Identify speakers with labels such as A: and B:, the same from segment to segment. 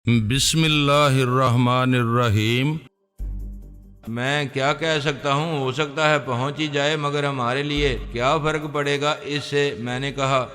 A: بسم اللہ الرحمن الرحیم۔ میں کیا کہہ سکتا ہوں، ہو سکتا ہے پہنچ ہی جائے، مگر ہمارے لیے کیا فرق پڑے گا اس سے؟ میں نے کہا،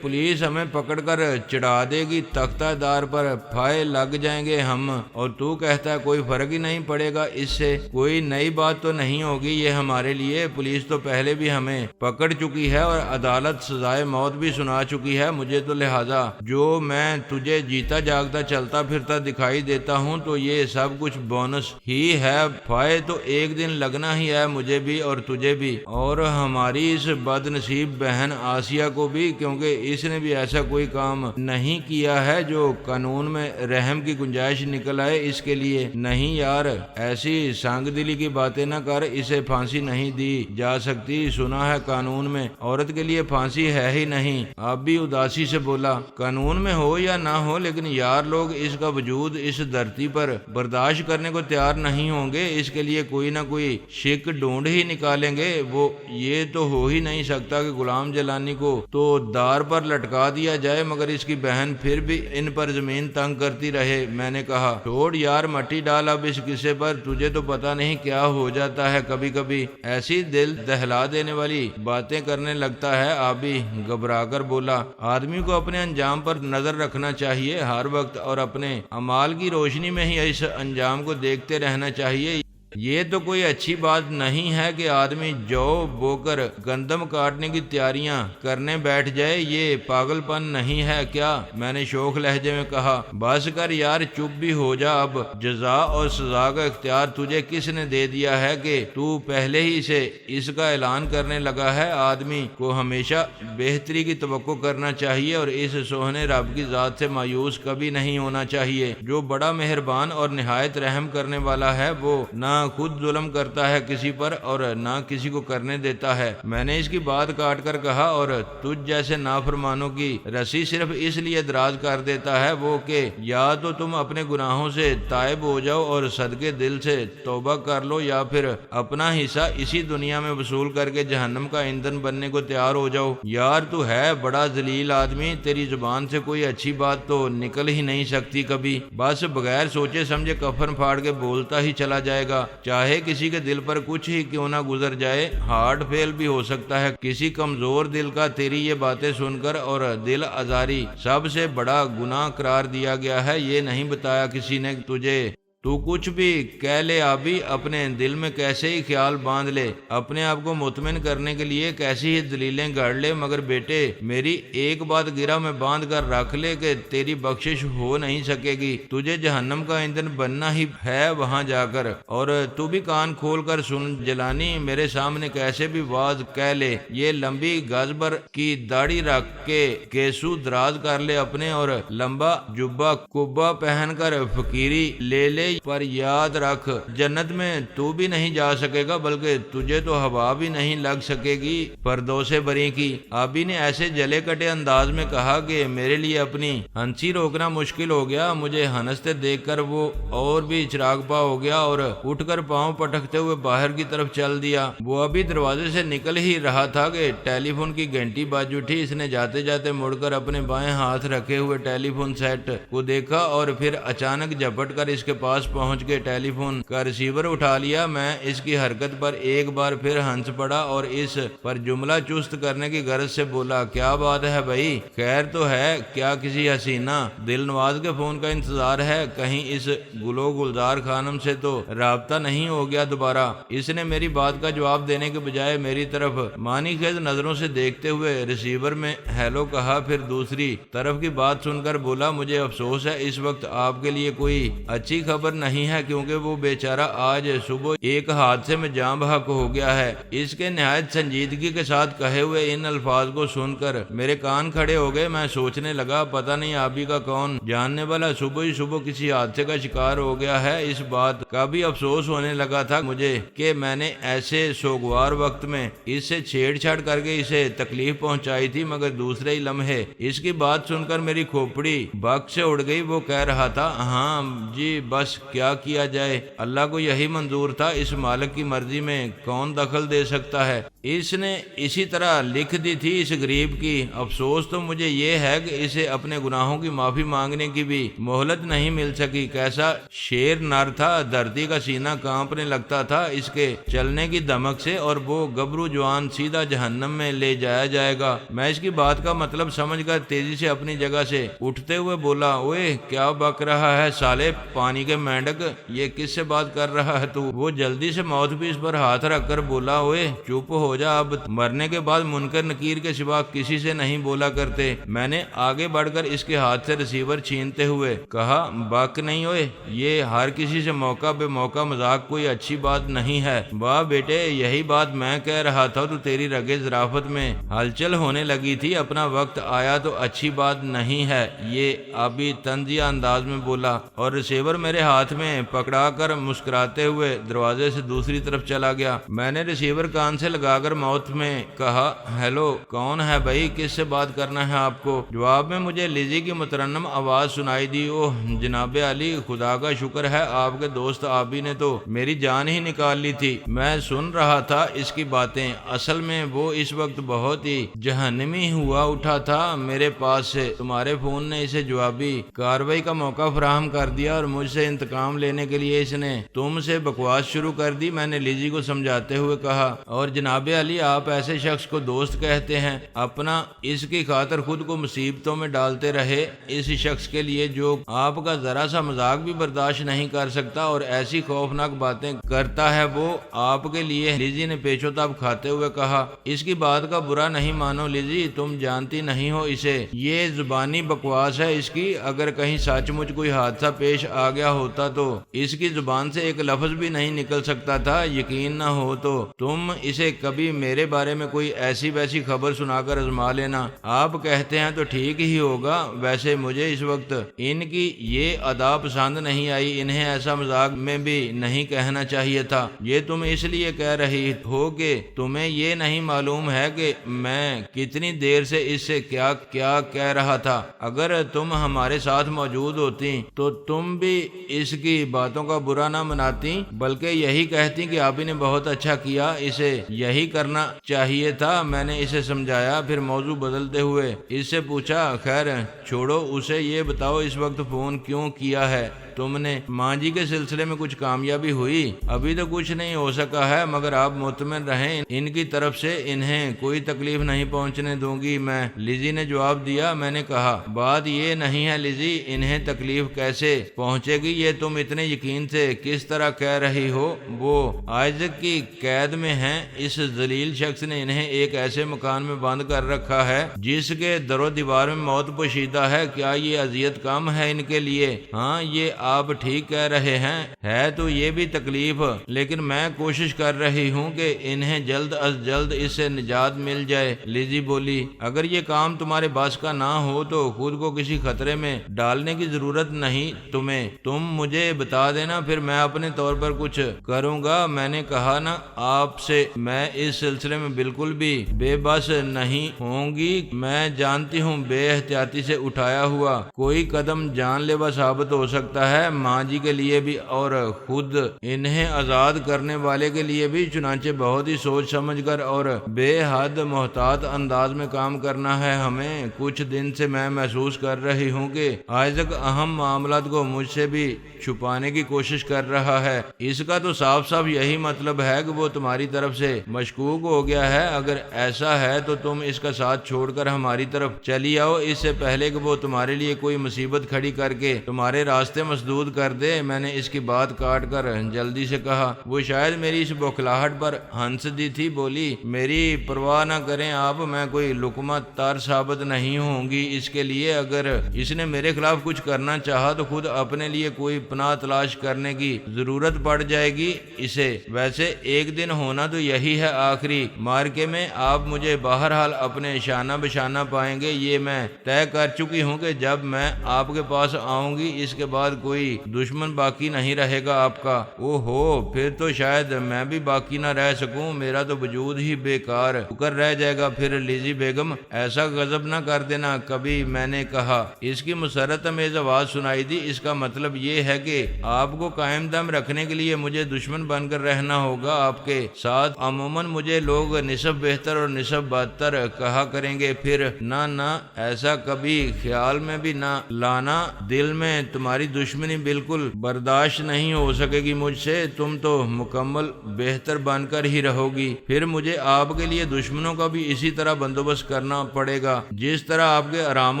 A: پولیس ہمیں پکڑ کر چڑھا دے گی، تختہ دار پر پھائے لگ جائیں گے ہم، اور تو کہتا ہے کوئی فرق ہی نہیں پڑے گا اس سے؟ کوئی نئی بات تو نہیں ہوگی یہ ہمارے لیے، پولیس تو پہلے بھی ہمیں پکڑ چکی ہے اور عدالت سزائے موت بھی سنا چکی ہے مجھے، تو لہذا جو میں تجھے جیتا جاگتا چلتا پھرتا دکھائی دیتا ہوں تو یہ سب کچھ بونس ہی ہے، پھائے تو ایک دن لگنا ہی ہے مجھے بھی اور تجھے بھی، اور ہماری اس بد نصیب بہن آسیہ کو بھی، کیونکہ اس نے بھی ایسا کوئی کام نہیں کیا ہے جو قانون میں رحم کی گنجائش نکل آئے اس کے لیے۔ نہیں یار، ایسی سنگ دلی کی باتیں نہ کر، اسے پھانسی نہیں دی جا سکتی، سنا ہے قانون میں عورت کے لیے پھانسی ہے ہی نہیں۔ آپ بھی اداسی سے بولا، قانون میں ہو یا نہ ہو، لیکن یار لوگ اس کا وجود اس دھرتی پر برداشت کرنے کو تیار نہیں ہوں گے، اس کے لیے کوئی نہ کوئی شک ڈھونڈ ہی نکالیں گے۔ وہ یہ تو ہو ہی نہیں سکتا کہ غلام جیلانی کو تو دار پر لٹکا دیا جائے مگر اس کی بہن پھر بھی ان پر زمین تنگ کرتی رہے۔ میں نے کہا، چھوڑ یار، مٹی ڈال اب اس قصے پر، تجھے تو پتہ نہیں کیا ہو جاتا ہے کبھی کبھی، ایسی دل دہلا دینے والی باتیں کرنے لگتا ہے۔ آپ بھی گھبرا کر بولا، آدمی کو اپنے انجام پر نظر رکھنا چاہیے ہر وقت، اور اپنے اعمال کی روشنی میں ہی اس انجام کو دیکھتے رہنا چاہیے۔ یہ تو کوئی اچھی بات نہیں ہے کہ آدمی جو بو کر گندم کاٹنے کی تیاریاں کرنے بیٹھ جائے، یہ پاگل پن نہیں ہے کیا؟ میں نے شوخ لہجے میں کہا، بس کر یار، چپ بھی ہو جا اب، جزا اور سزا کا اختیار تجھے کس نے دے دیا ہے کہ تو پہلے ہی سے اس کا اعلان کرنے لگا ہے؟ آدمی کو ہمیشہ بہتری کی توقع کرنا چاہیے اور اس سوہنے رب کی ذات سے مایوس کبھی نہیں ہونا چاہیے۔ جو بڑا مہربان اور نہایت رحم کرنے والا ہے، وہ نہ خود ظلم کرتا ہے کسی پر اور نہ کسی کو کرنے دیتا ہے۔ میں نے اس کی بات کاٹ کر کہا، اور تجھ جیسے نافرمانوں کی رسی صرف اس لیے دراز کر دیتا ہے وہ کہ یا تو تم اپنے گناہوں سے تائب ہو جاؤ اور صدقے دل سے توبہ کر لو، یا پھر اپنا حصہ اسی دنیا میں وصول کر کے جہنم کا ایندھن بننے کو تیار ہو جاؤ۔ یار تو ہے بڑا ذلیل آدمی، تیری زبان سے کوئی اچھی بات تو نکل ہی نہیں سکتی کبھی، بس بغیر سوچے سمجھے کفن پھاڑ کے بولتا ہی چلا جائے گا، چاہے کسی کے دل پر کچھ ہی کیوں نہ گزر جائے۔ ہارٹ فیل بھی ہو سکتا ہے کسی کمزور دل کا تیری یہ باتیں سن کر، اور دل آزاری سب سے بڑا گناہ قرار دیا گیا ہے، یہ نہیں بتایا کسی نے تجھے؟ تو کچھ بھی کہہ لے آبی، اپنے دل میں کیسے ہی خیال باندھ لے، اپنے آپ کو مطمئن کرنے کے لیے کیسی ہی دلیلیں گھڑ لے، مگر بیٹے میری ایک بات گرہ میں باندھ کر رکھ لے کہ تیری بخشش ہو نہیں سکے گی، تجھے جہنم کا ایندھن بننا ہی ہے وہاں جا کر۔ اور تو بھی کان کھول کر سن جیلانی، میرے سامنے کیسے بھی واز کہہ لے، یہ لمبی گازبر کی داڑھی رکھ کے کیسو دراز کر لے اپنے، اور لمبا جبہ کبا پہن کر فقیری لے لے، پر یاد رکھ جنت میں تو بھی نہیں جا سکے گا، بلکہ تجھے تو ہوا بھی نہیں لگ سکے گی فردوس بری کی۔ آبی نے ایسے جلے کٹے انداز میں کہا کہ میرے لیے اپنی ہنسی روکنا مشکل ہو گیا، مجھے ہنستے دیکھ کر وہ اور بھی چراغ پا ہو گیا اور اٹھ کر پاؤں پٹکتے ہوئے باہر کی طرف چل دیا۔ وہ ابھی دروازے سے نکل ہی رہا تھا کہ ٹیلی فون کی گھنٹی بج اٹھی۔ اس نے جاتے جاتے مڑ کر اپنے بائیں ہاتھ رکھے ہوئے ٹیلی فون سیٹ کو دیکھا اور پھر اچانک جھپٹ کر اس کے پاس پہنچ کے ٹیلی فون کا ریسیور اٹھا لیا۔ میں اس کی حرکت پر ایک بار پھر ہنس پڑا اور اس پر جملہ چست کرنے کی غرض سے بولا، کیا بات ہے بھائی، خیر تو ہے؟ کیا کسی حسینہ دل نواز کے فون کا انتظار ہے؟ کہیں اس گلو گلزار خانم سے تو رابطہ نہیں ہو گیا دوبارہ؟ اس نے میری بات کا جواب دینے کے بجائے میری طرف معنی خیز نظروں سے دیکھتے ہوئے ریسیور میں ہیلو کہا، پھر دوسری طرف کی بات سن کر بولا، مجھے افسوس ہے اس وقت آپ کے لیے کوئی اچھی خبر نہیں ہے، کیونکہ وہ بیچارہ آج صبح ایک حادثے میں جاں بحق ہو گیا ہے۔ اس کے نہایت سنجیدگی کے ساتھ کہے ہوئے ان الفاظ کو سن کر میرے کان کھڑے ہو گئے۔ میں سوچنے لگا، پتہ نہیں آبی کا کون جاننے والا صبح ہی صبح کسی حادثے کا شکار ہو گیا ہے۔ اس بات کا بھی افسوس ہونے لگا تھا مجھے کہ میں نے ایسے سوگوار وقت میں اس سے چھیڑ چھاڑ کر کے اسے تکلیف پہنچائی تھی، مگر دوسرے ہی لمحے اس کی بات سن کر میری کھوپڑی بک سے اڑ گئی۔ وہ کہہ رہا تھا، ہاں جی بس کیا کیا جائے، اللہ کو یہی منظور تھا، اس مالک کی مرضی میں کون دخل دے سکتا ہے؟ اس نے اسی طرح لکھ دی تھی اس غریب کی۔ افسوس تو مجھے یہ ہے کہ اسے اپنے گناہوں کی معافی مانگنے کی بھی مہلت نہیں مل سکی۔ کیسا شیر نر تھا، دھرتی کا سینہ کانپنے لگتا تھا اس کے چلنے کی دھمک سے، اور وہ گبرو جوان سیدھا جہنم میں لے جایا جائے گا۔ میں اس کی بات کا مطلب سمجھ کر تیزی سے اپنی جگہ سے اٹھتے ہوئے بولا، اوئے کیا بک رہا ہے سالے پانی کے مینڈک، یہ کس سے بات کر رہا ہے تو؟ وہ جلدی سے ماؤتھ پیس پر ہاتھ رکھ کر بولا، اوئے چپ ہو جا، اب مرنے کے بعد منکر نکیر کے سوا کسی سے نہیں بولا کرتے۔ میں نے آگے بڑھ کر اس کے ہاتھ سے ریسیور چھینتے ہوئے کہا، بک نہیں ہوئے، یہ ہر کسی سے موقع بے موقع مذاق کوئی اچھی بات نہیں ہے۔ واہ بیٹے، یہی بات میں کہہ رہا تھا تو تیری رگے ظرافت میں ہلچل ہونے لگی تھی۔ اپنا وقت آیا تو اچھی بات نہیں ہے، یہ ابھی طنزیہ انداز میں بولا، اور ریسیور میرے ہاتھ میں پکڑا کر مسکراتے ہوئے دروازے سے دوسری طرف چلا گیا۔ میں نے ریسیور کان سے لگا کر ماؤتھ میں کہا، ہیلو، کون ہے بھائی، کس سے بات کرنا ہے آپ کو؟ جواب میں مجھے لیزی کی مترنم آواز سنائی دی، اوہ جناب علی، خدا کا شکر ہے آپ کے دوست آبی نے تو میری جان ہی نکال لی تھی۔ میں سن رہا تھا اس کی باتیں، اصل میں وہ اس وقت بہت ہی جہنمی ہوا اٹھا تھا میرے پاس سے۔ تمہارے فون نے اسے جوابی کارروائی کا موقع فراہم کر دیا اور مجھ سے انتقام لینے کے لیے اس نے تم سے بکواس شروع کر دی۔ میں نے لیزی کو سمجھاتے ہوئے کہا، اور جناب علی، آپ ایسے شخص کو دوست کہتے ہیں، اپنا اس کی خاطر خود کو مصیبتوں میں ڈالتے رہے، اس شخص کے لیے جو آپ کا ذرا سا مذاق بھی برداشت نہیں کر سکتا اور ایسی خوفناک باتیں کرتا ہے، وہ آپ کے لیے۔ لیزی نے پیچو تاب کھاتے ہوئے کہا، اس کی بات کا برا نہیں مانو لیزی، تم جانتی نہیں ہو اسے، یہ زبانی بکواس ہے اس کی۔ اگر کہیں سچ مچ کوئی حادثہ پیش آ گیا ہوتا تو اس کی زبان سے ایک لفظ بھی نہیں نکل سکتا تھا۔ یقین نہ ہو تو تم اسے کبھی میرے بارے میں کوئی ایسی ویسی خبر سنا کر آزما لینا۔ آپ کہتے ہیں تو ٹھیک ہی ہوگا، ویسے مجھے اس وقت ان کی یہ ادا پسند نہیں آئی، انہیں ایسا مذاق میں بھی نہیں کہنا چاہیے تھا۔ یہ تم اس لیے کہہ رہی ہو کہ تمہیں یہ نہیں معلوم ہے کہ میں کتنی دیر سے اس سے کیا کیا کہہ رہا تھا۔ اگر تم ہمارے ساتھ موجود ہوتی تو تم بھی اس کی باتوں کا برا نہ مناتی، بلکہ یہی کہتی کہ آپ نے بہت اچھا کیا، اسے یہی کرنا چاہیے تھا۔ میں نے اسے سمجھایا، پھر موضوع بدلتے ہوئے اس سے پوچھا، خیر چھوڑو اسے، یہ بتاؤ اس وقت فون کیوں کیا ہے تم نے؟ ماں جی کے سلسلے میں کچھ کامیابی ہوئی؟ ابھی تو کچھ نہیں ہو سکا ہے، مگر آپ مطمئن رہیں، ان کی طرف سے انہیں کوئی تکلیف نہیں پہنچنے دوں گی میں، لیزی نے جواب دیا۔ میں نے کہا، بات یہ نہیں ہے لیزی، انہیں تکلیف کیسے پہنچے گی یہ تم اتنے یقین سے کس طرح کہہ رہی ہو؟ وہ آئزک کی قید میں ہیں، اس ذلیل شخص نے انہیں ایک ایسے مکان میں بند کر رکھا ہے جس کے در و دیوار میں موت پوشیدہ ہے۔ کیا یہ اذیت کم ہے ان کے لیے؟ ہاں، یہ آپ ٹھیک کہہ رہے ہیں، ہے تو یہ بھی تکلیف، لیکن میں کوشش کر رہی ہوں کہ انہیں جلد از جلد اس سے نجات مل جائے۔ لیزی بولی، اگر یہ کام تمہارے بس کا نہ ہو تو خود کو کسی خطرے میں ڈالنے کی ضرورت نہیں تمہیں، تم مجھے بتا دینا، پھر میں اپنے طور پر کچھ کروں گا۔ میں نے کہا نا آپ سے، میں اس سلسلے میں بالکل بھی بے بس نہیں ہوں گی۔ میں جانتی ہوں بے احتیاطی سے اٹھایا ہوا کوئی قدم جان لیوا ثابت ہو سکتا ہے، ماں جی کے لیے بھی اور خود انہیں آزاد کرنے والے کے لیے بھی، چنانچہ بہت ہی سوچ سمجھ کر اور بے حد محتاط انداز میں کام کرنا ہے ہمیں۔ کچھ دن سے میں محسوس کر رہی ہوں کہ آئزک اہم معاملات کو مجھ سے بھی چھپانے کی کوشش کر رہا ہے۔ اس کا تو صاف صاف یہی مطلب ہے کہ وہ تمہاری طرف سے مشکوک ہو گیا ہے۔ اگر ایسا ہے تو تم اس کا ساتھ چھوڑ کر ہماری طرف چلی آؤ، اس سے پہلے کہ وہ تمہارے لیے کوئی مصیبت کھڑی کر کے تمہارے راستے مسدود کر دے۔ میں نے اس کی بات کاٹ کر جلدی سے کہا، وہ شاید میری اس بوکھلاہٹ پر ہنس دی تھی، بولی، میری پرواہ نہ کریں آپ، میں کوئی لقمہ تار ثابت نہیں ہوں گی اس کے لیے۔ اگر اس نے میرے خلاف کچھ کرنا چاہا تو خود اپنے لیے کوئی پناہ تلاش کرنے کی ضرورت پڑ جائے گی اسے۔ ویسے ایک دن ہونا تو یہی ہے آخری مارکے میں، آپ مجھے بہرحال اپنے شانہ بشانہ پائیں گے، یہ میں طے کر چکی ہوں کہ جب میں آپ کے پاس آؤں گی اس کے بعد کوئی دشمن باقی نہیں رہے گا آپ کا۔ او ہو، پھر تو شاید میں بھی باقی نہ رہ سکوں، میرا تو وجود ہی بیکار کر رہ جائے گا پھر۔ لیزی بیگم ایسا غضب نہ کر دینا کبھی، میں نے کہا۔ اس کی مسرت امیز آواز سنائی دی، اس کا مطلب یہ ہے کہ آپ کو قائم دم رکھنے کے لیے مجھے دشمن بن کر رہنا ہوگا آپ کے ساتھ۔ عموماً مجھے لوگ نصف بہتر اور نصف بدتر کہا کریں گے، پھر نہ ایسا کبھی خیال میں بھی نہ لانا، دل میں تمہاری دشمنی بالکل برداشت نہیں ہو سکے گی مجھ سے، تم تو مکمل بہتر بن کر ہی رہو گی، پھر مجھے آپ کے لیے دشمنوں کا بھی اسی طرح بندوبست کرنا پڑے گا جس طرح آپ کے آرام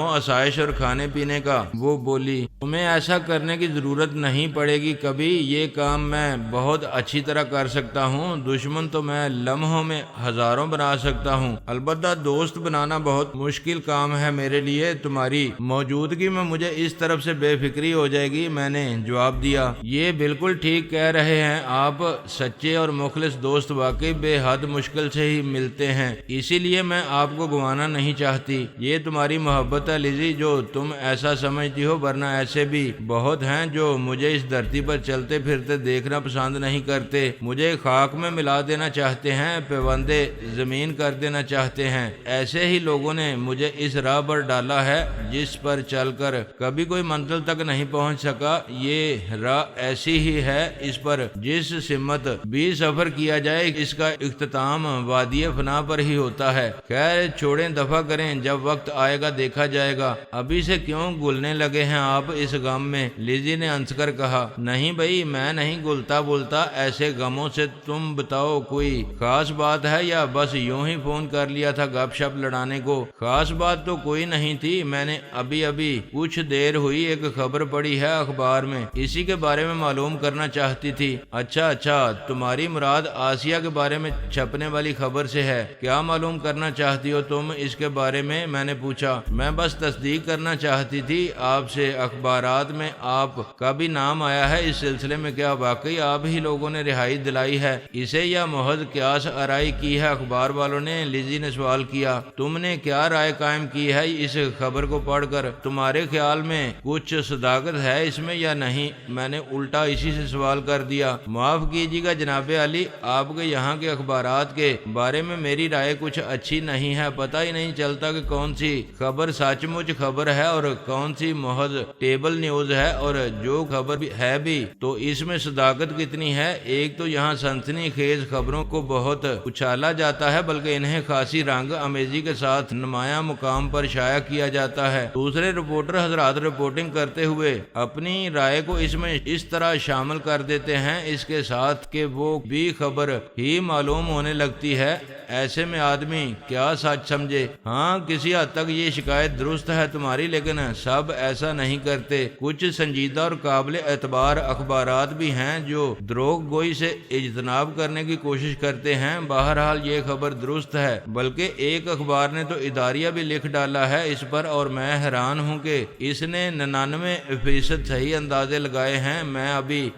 A: و آسائش اور کھانے پینے کا۔ وہ بولی، تمہیں ایسا کرنے کی ضرورت نہیں پڑے گی کبھی، یہ کام میں بہت اچھی طرح کر سکتا ہوں، دشمن تو میں لمحوں میں ہزاروں بنا سکتا ہوں، البتہ دوست بنانا بہت مشکل کام ہے میرے لیے، تمہاری موجودگی میں مجھے اس طرف سے بے فکری ہو جائے گی۔ میں نے جواب دیا، یہ بالکل ٹھیک کہہ رہے ہیں آپ، سچے اور مخلص دوست واقعی بے حد مشکل سے ہی ملتے ہیں، اسی لیے میں آپ کو گنوانا نہیں چاہتی، یہ تمہاری محبت ہے لیزی جو تم ایسا سمجھتی ہو، ورنہ ایسے بھی بہت ہیں جو مجھے اس دھرتی پر چلتے پھرتے دیکھنا پسند نہیں کرتے، مجھے خاک میں ملا دینا چاہتے ہیں، پیوندے زمین کر دینا چاہتے ہیں، ایسے ہی لوگوں نے مجھے اس راہ پر ڈالا ہے جس پر چل کر کبھی کوئی منزل تک نہیں پہنچ سکا، یہ راہ ایسی ہی ہے، اس پر جس سمت بھی سفر کیا جائے اس کا اختتام وادی فنا پر ہی ہوتا ہے۔ خیر چھوڑیں، دفع کریں، جب وقت آئے گا دیکھا جائے گا، ابھی سے کیوں گلنے لگے ہیں آپ اس غم میں؟ لیزی نے ہنس کر کہا، نہیں بھائی میں نہیں گلتا بولتا ایسے غموں سے، تم بتاؤ کوئی خاص بات ہے یا بس یوں ہی فون کر لیا تھا گپ شپ لڑانے کو؟ خاص بات تو کوئی نہیں تھی، میں نے ابھی کچھ دیر ہوئی ایک خبر پڑھی ہے اخبار میں، اسی کے بارے میں معلوم کرنا چاہتی تھی۔ اچھا، تمہاری مراد آسیہ کے بارے میں چھپنے والی خبر سے ہے، کیا معلوم کرنا چاہتی ہو تم اس کے بارے میں نے پوچھا۔ میں بس تصدیق کرنا چاہتی تھی آپ سے، اخبارات میں آپ کا بھی نام آیا ہے اس سلسلے میں، کیا واقعی آپ ہی لوگوں نے رہائی دلائی ہے اسے یا محض قیاس آرائی کی ہے اخبار والوں نے؟ لیزی نے سوال کیا، تم نے کیا رائے قائم کی ہے اس خبر کو پڑھ کر؟ تمہارے خیال میں کچھ صداقت ہے اس میں یا نہیں؟ میں نے الٹا اسی سے سوال کر دیا۔ معاف کیجیے گا جناب علی، آپ کے یہاں کے اخبارات کے بارے میں میری رائے کچھ اچھی نہیں ہے، پتہ ہی نہیں چلتا کہ کون سی خبر سچ مچ خبر ہے اور کون سی محض ٹیبل نیوز ہے، اور جو خبر ہے بھی تو اس میں صداقت کتنی ہے؟ ایک تو یہاں سنسنی خیز خبروں کو بہت اچھالا جاتا ہے، بلکہ انہیں خاصی رنگ آمیزی کے ساتھ نمایاں مقام پر شائع کیا جاتا ہے، دوسرے رپورٹر حضرات رپورٹنگ کرتے ہوئے اپنی رائے کو اس میں اس طرح شامل کر دیتے ہیں اس کے ساتھ کہ وہ بھی خبر ہی معلوم ہونے لگتی ہے، ایسے میں آدمی کیا سچ سمجھے؟ ہاں کسی حد تک یہ شکایت درست ہے تمہاری، لیکن سب ایسا نہیں کرتے، کچھ سنجیدہ اور قابل اعتبار اخبارات بھی ہیں جو دروغ گوئی سے اجتناب کرنے کی کوشش کرتے ہیں۔ بہرحال یہ خبر درست ہے، بلکہ ایک اخبار نے تو اداریہ بھی لکھ ڈالا ہے اس پر، اور میں حیران ہوں کہ اس نے 99% صحیح اندازے لگائے ہیں۔ میں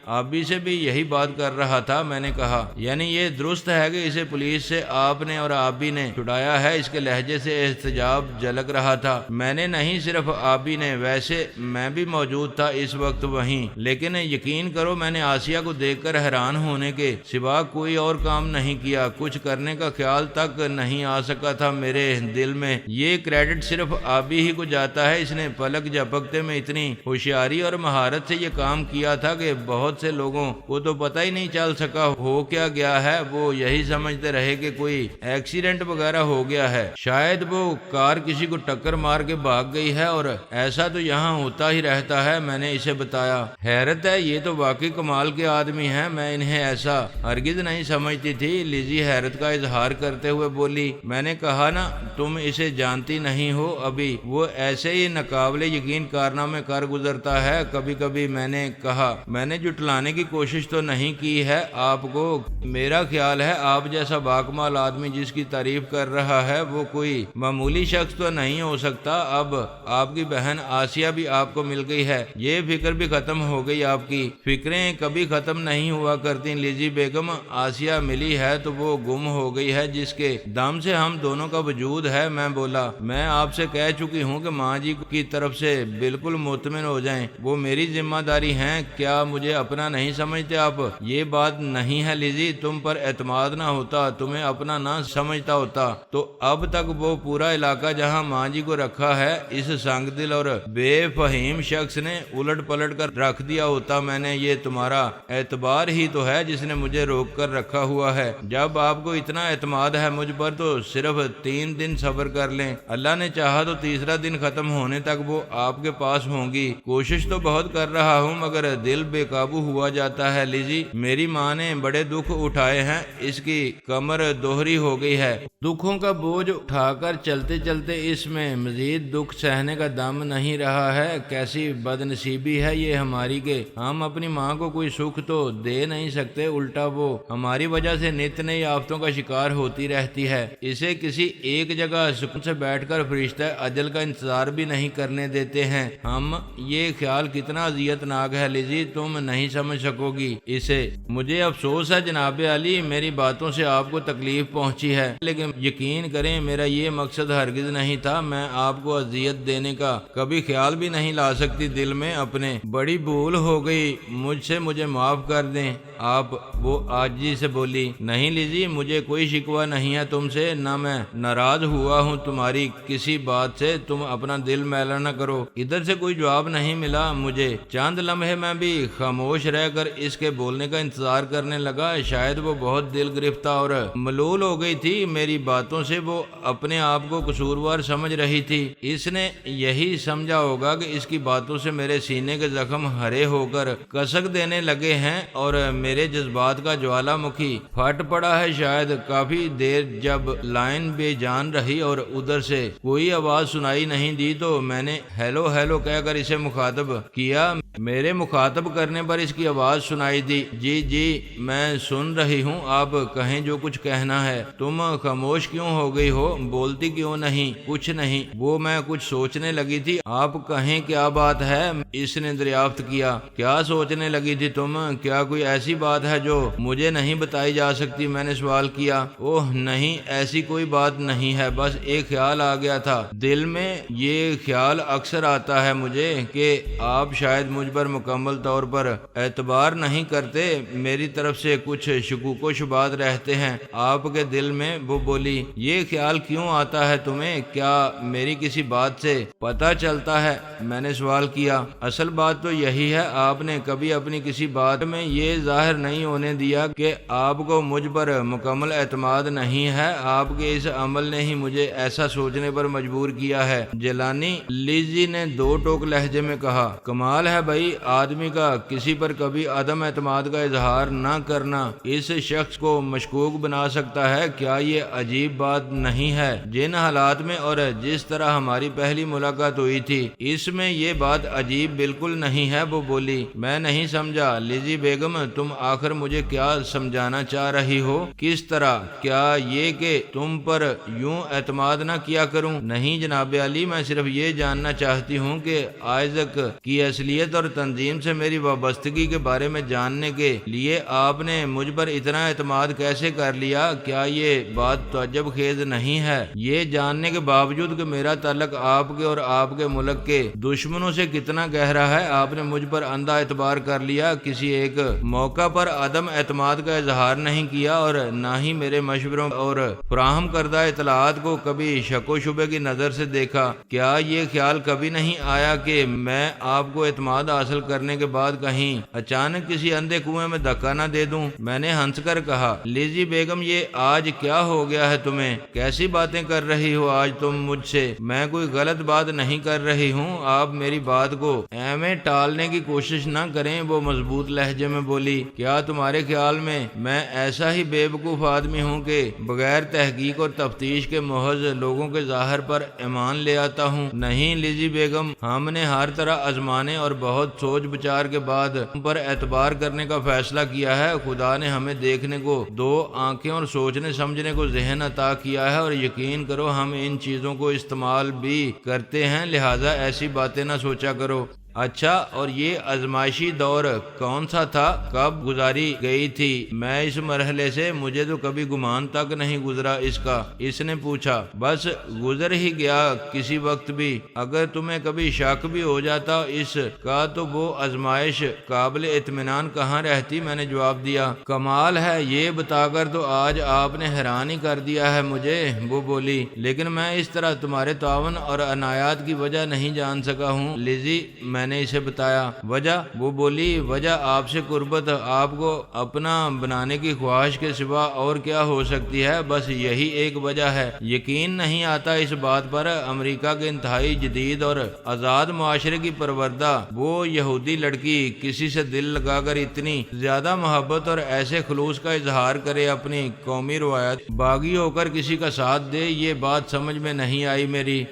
A: ابھی سے بھی یہی بات کر رہا تھا، میں نے کہا یعنی یہ درست ہے کہ اسے پولیس سے آپ نے اور آبی نے چھڑایا ہے؟ اس کے لہجے سے احتجاج جھلک رہا تھا۔ میں نے نہیں، صرف آبی نے، ویسے میں بھی موجود تھا اس وقت وہیں، لیکن یقین کرو میں نے آسیہ کو دیکھ کر حیران ہونے کے سوا کوئی اور کام نہیں کیا، کچھ کرنے کا خیال تک نہیں آ سکا تھا میرے دل میں، یہ کریڈٹ صرف آبی ہی کو جاتا ہے، اس نے پلک جھپکتے میں اتنی ہوشیاری اور مہارت سے یہ کام کیا تھا کہ بہت سے لوگوں کو تو پتہ ہی نہیں چل سکا ہو کیا گیا ہے، وہ یہی سمجھتے رہے کہ کوئی ایکسیڈنٹ وغیرہ ہو گیا ہے، شاید وہ کار کسی کو ٹکر مار کے بھاگ گئی ہے، اور ایسا تو یہاں ہوتا ہی رہتا ہے، میں نے اسے بتایا۔ حیرت ہے، یہ تو واقعی کمال کے آدمی ہیں، میں انہیں ایسا ہرگز نہیں سمجھتی تھی۔ لیزی حیرت کا اظہار کرتے ہوئے بولی، میں نے کہا نا تم اسے جانتی نہیں ہو ابھی، وہ ایسے ہی ناقابل یقین کارنامے کر گزرتا ہے، کبھی کبھی میں نے کہا میں نے جھٹلانے کی کوشش تو نہیں کی ہے آپ کو، میرا خیال ہے آپ جیسا باکمال آدمی جس کی تعریف کر رہا ہے وہ کوئی معمولی شخص تو نہیں ہو سکتا۔ اب آپ کی بہن آسیہ بھی آپ کو مل گئی ہے، یہ فکر بھی ختم ہو گئی، آپ کی فکریں کبھی ختم نہیں ہوا کرتی لیزی بیگم، آسیہ ملی ہے تو وہ گم ہو گئی ہے جس کے دم سے ہم دونوں کا وجود ہے۔ میں بولا، میں آپ سے کہہ چکی ہوں کہ ماں جی کی طرف سے بالکل مطمئن ہو جائیں، وہ میری ذمہ داری ہیں، کیا مجھے اپنا نہیں سمجھتے آپ؟ یہ بات نہیں ہے لیزی، تم پر اعتماد نہ ہوتا، تمہیں اپنا نہ سمجھتا ہوتا تو اب تک وہ پورا علاقہ جہاں ماں جی کو رکھا ہے اس سنگ دل اور بے فہیم شخص نے الٹ پلٹ کر رکھ دیا ہوتا۔ میں نے یہ تمہارا اعتبار ہی تو ہے جس نے مجھے روک کر رکھا ہوا ہے، جب آپ کو اتنا اعتماد ہے مجھ پر تو صرف 3 دن صبر کر لیں، اللہ نے چاہا تو تیسرا دن ختم ہونے تک وہ آپ کے پاس ہوں گی۔ کوشش تو بہت کر رہا ہوں مگر دل بے قابو ہوا جاتا ہے لیزی، میری ماں نے بڑے دکھ اٹھائے ہیں، اس کی کمر دوہری ہو گئی ہے، دکھوں کا بوجھ اٹھا کر چلتے چلتے اس میں مزید دکھ سہنے کا دم نہیں رہا ہے۔ کیسی بد نصیبی ہے یہ ہماری کہ ہم اپنی ماں کو کوئی سکھ تو دے نہیں سکتے، الٹا وہ ہماری وجہ سے نت نئی آفتوں کا شکار ہوتی رہتی ہے۔ اسے کسی ایک جگہ سکون سے بیٹھ کر فرشتہ اجل کا انتظار بھی نہیں کرنے دیتے ہیں ہم۔ یہ خیال کتنا اذیت ناک ہے لیزی، تم نہیں سمجھ سکو گی اسے۔ مجھے افسوس ہے جناب علی، میری باتوں سے آپ کو تکلیف پہنچی ہے، لیکن یقین کریں میرا یہ مقصد ہرگز نہیں تھا، میں آپ کو اذیت دینے کا کبھی خیال بھی نہیں لا سکتی دل میں اپنے، بڑی بھول ہو گئی مجھ سے، مجھے معاف کر دیں آپ۔ وہ عاجزی سے بولی، نہیں لیزی مجھے کوئی شکوہ نہیں ہے تم سے، نہ میں ناراض ہوا ہوں تمہاری کسی بات سے، تم اپنا دل میلا نہ کرو۔ ادھر سے کوئی جواب نہیں ملا مجھے، چند لمحے میں بھی خاموش رہ کر اس کے بولنے کا انتظار کرنے لگا، شاید وہ بہت دل گرفتہ اور ملول ہو گئی تھی میری باتوں سے، وہ اپنے آپ کو قصوروار سمجھ رہی تھی۔ اس نے یہی سمجھا ہوگا کہ اس کی باتوں سے میرے سینے کے زخم ہرے ہو کر کسک دینے لگے ہیں اور میرے جذبات کا جوالا مکھی پھٹ پڑا ہے۔ شاید کافی دیر جب لائن بے جان رہی اور ادھر سے کوئی آواز سنائی نہیں دی تو میں نے ہیلو ہیلو کہہ کر اسے مخاطب کیا۔ میرے مخاطب کرنے پر اس کی آواز سنائی دی، جی جی میں سن رہی ہوں، آپ کہیں جو کچھ کہنا ہے۔ تم خاموش کیوں ہو گئی ہو، بولتی کیوں نہیں؟ کچھ نہیں، وہ میں کچھ سوچنے لگی تھی، آپ کہیں کیا بات ہے؟ اس نے دریافت کیا۔ کیا سوچنے لگی تھی تم؟ کیا کوئی ایسی بات ہے جو مجھے نہیں بتائی جا سکتی؟ میں نے سوال کیا۔ اوہ نہیں، ایسی کوئی بات نہیں ہے، بس ایک خیال آ گیا تھا دل میں۔ یہ خیال اکثر آتا ہے مجھے کہ آپ شاید مجھ پر مکمل طور پر اعتبار نہیں کرتے، میری طرف سے کچھ شکوک و شبہات رہتے ہیں آپ کے دل میں۔ وہ بولی، یہ خیال کیوں آتا ہے تمہیں؟ کیا میری کسی بات سے پتہ چلتا ہے؟ میں نے سوال کیا۔ اصل بات تو یہی ہے، آپ نے کبھی اپنی کسی بات میں یہ ظاہر نہیں ہونے دیا کہ آپ کو مجھ پر مکمل اعتماد نہیں ہے، آپ کے اس عمل نے ہی مجھے ایسا سوچنے پر مجبور کیا ہے۔ جیلانی لیزی نے دو ٹوک لہجے میں کہا، کمال ہے بھائی، آدمی کا کسی پر کبھی عدم اعتماد کا اظہار نہ کرنا اس شخص کو مشکوک بنا سکتا ہے، کیا یہ عجیب بات نہیں ہے؟ جن حالات میں اور جس طرح ہماری پہلی ملاقات ہوئی تھی اس میں یہ بات عجیب بالکل نہیں ہے۔ وہ بولی، میں نہیں سمجھا لیزی بیگم، تم آخر مجھے کیا سمجھانا چاہ رہی ہو؟ کس طرح؟ کیا یہ کہ تم پر یوں اعتماد نہ کیا کروں؟ نہیں جناب علی، میں صرف یہ جاننا چاہتی ہوں کہ آئزک کی اصلیت اور تنظیم سے میری وابستگی کے بارے میں جاننے کے لیے آپ نے مجھ پر اتنا اعتماد کیسے کر لیا؟ کیا یہ بات تعجب خیز نہیں ہے؟ یہ جاننے کے باوجود کہ میرا تعلق آپ کے اور آپ کے ملک کے دشمنوں سے کتنا گہرا ہے، آپ نے مجھ پر اندھا اعتبار کر لیا، کسی ایک موقع پر عدم اعتماد کا اظہار نہیں کیا اور نہ ہی میرے مشوروں اور فراہم کردہ اطلاعات کو کبھی شک و شبے کی نظر سے دیکھا۔ کیا یہ خیال کبھی نہیں آیا کہ میں آپ کو اعتماد حاصل کرنے کے بعد کہیں اچانک کسی اندھے کنویں میں دھکا نہ دے دوں؟ میں نے ہنس کر کہا، لیزی بیگم یہ آج کیا ہو گیا ہے تمہیں؟ کیسی باتیں کر رہی ہو آج تم مجھ سے؟ میں کوئی غلط بات نہیں کر رہی ہوں، آپ میری بات کو ایویں ٹالنے کی کوشش نہ کریں۔ وہ مضبوط لہجے میں بولی، کیا تمہارے خیال میں ایسا ہی بے وقوف آدمی ہوں کہ بغیر تحقیق اور تفتیش کے محض لوگوں کے ظاہر پر ایمان لے آتا ہوں؟ نہیں لیزی بیگم، ہم نے ہر طرح آزمانے اور بہت سوچ بچار کے بعد تم پر اعتبار کرنے کا فیصلہ کیا ہے۔ خدا نے ہمیں دیکھنے کو دو آنکھیں اور سوچنے سمجھنے کو ذہن عطا کیا ہے، اور یقین کرو ہم ان چیزوں کو استعمال بھی کرتے ہیں، لہذا ایسی باتیں نہ سوچا کرو۔ اچھا، اور یہ آزمائشی دور کون سا تھا؟ کب گزاری گئی تھی؟ میں اس مرحلے سے مجھے تو کبھی گمان تک نہیں گزرا اس کا۔ اس نے پوچھا، بس گزر ہی گیا کسی وقت بھی۔ اگر تمہیں کبھی شک بھی ہو جاتا اس کا تو وہ آزمائش قابل اطمینان کہاں رہتی؟ میں نے جواب دیا، کمال ہے، یہ بتا کر تو آج آپ نے حیران ہی کر دیا ہے مجھے۔ وہ بولی، لیکن میں اس طرح تمہارے تعاون اور عنایات کی وجہ نہیں جان سکا ہوں لیزی، میں نے اسے بتایا۔ وجہ؟ وہ بولی وجہ آپ سے قربت، آپ کو اپنا بنانے کی خواہش کے سوا اور کیا ہو سکتی ہے، بس یہی ایک وجہ ہے۔ یقین نہیں آتا اس بات پر، امریکہ کے انتہائی جدید اور آزاد معاشرے کی پروردہ وہ یہودی لڑکی کسی سے دل لگا کر اتنی زیادہ محبت اور ایسے خلوص کا اظہار کرے، اپنی قومی روایت باغی ہو کر کسی کا ساتھ دے، یہ بات سمجھ میں نہیں آئی میری۔